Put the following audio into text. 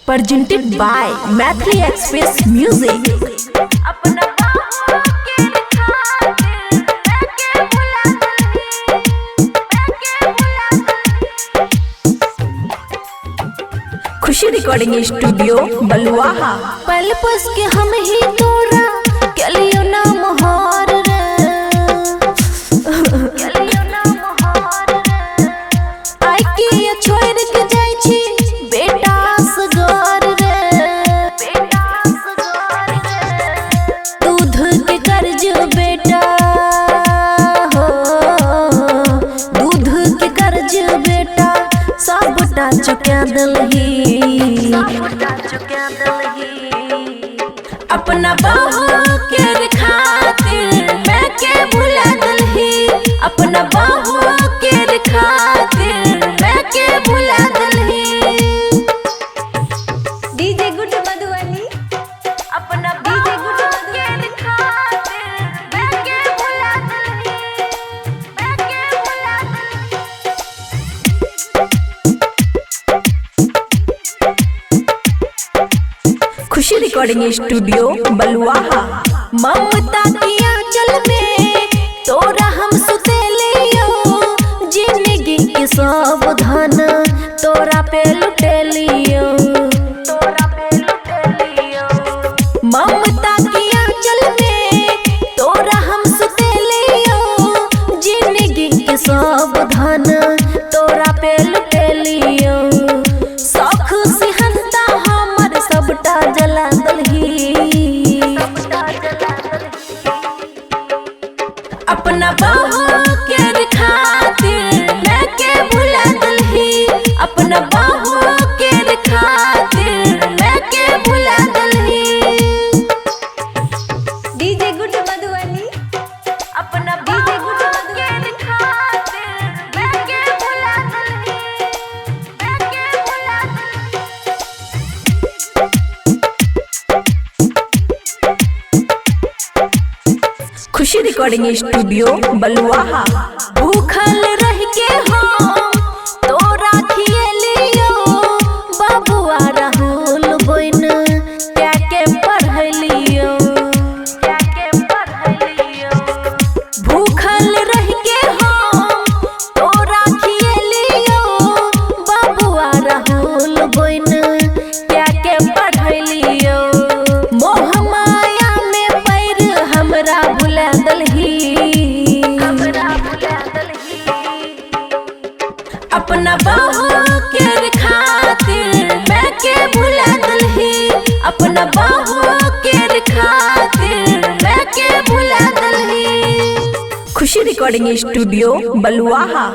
presented by Mathli Express Music. Khushi recording studio Baluaha. पल पस के हम ही तोरा कलियो ना मोहर रे कलियो ना मोहर रे आई के छोड़ के जाई छी बेटा सगर रे बेटा सगर रे दूध के कर्ज बेटा हो दूध के कर्ज बेटा सबटा चुका दलही अपना बहू के खातिर मैं के भुला दलही अपना बहू के खातिर मैं के भुला दलही डीजे गुड मधुबनी अपना डीजे गुड के खातिर मैं के भुला दलही मैं के भुला खुशी रिकॉर्डिंग स्टूडियो बलुआहा। ममता की आंचल में तोरा हम सुते लियो जिंदगी के सब धन तोरा पे लुटे लियो तोरा पे लुटे लियो ममता की आंचल में तोरा हम सुते लियो जिंदगी के सब धन तोरा पे लुटे लियो शौख सिहनता हमर सबटा जला दलही अपना बहू के खातिर मैं के भुला दलही अपना बहू के खातिर मैं के भुला दलही डीजे गुड मधुबनी अपना डीजे गुड के खातिर मैं के भुला दलही मैं के भुला खुशी रिकॉर्डिंग स्टूडियो बलुआहा। भूखल रह के हम तोरा खियलियो बबुआ राहुल बन क्या के पढ़लियो क्या के पढ़लियो भूखल रह के हम तोरा खियलियो बबुआ राहुल बन क्या के पढ़लियो मोह माया में पैर हमरा भुला दलही अपना बहू के खातिर मैं के भुला दलही अपना बहू के खातिर मैं के भुला दलही खुशी रिकॉर्डिंग स्टूडियो बलुआहा।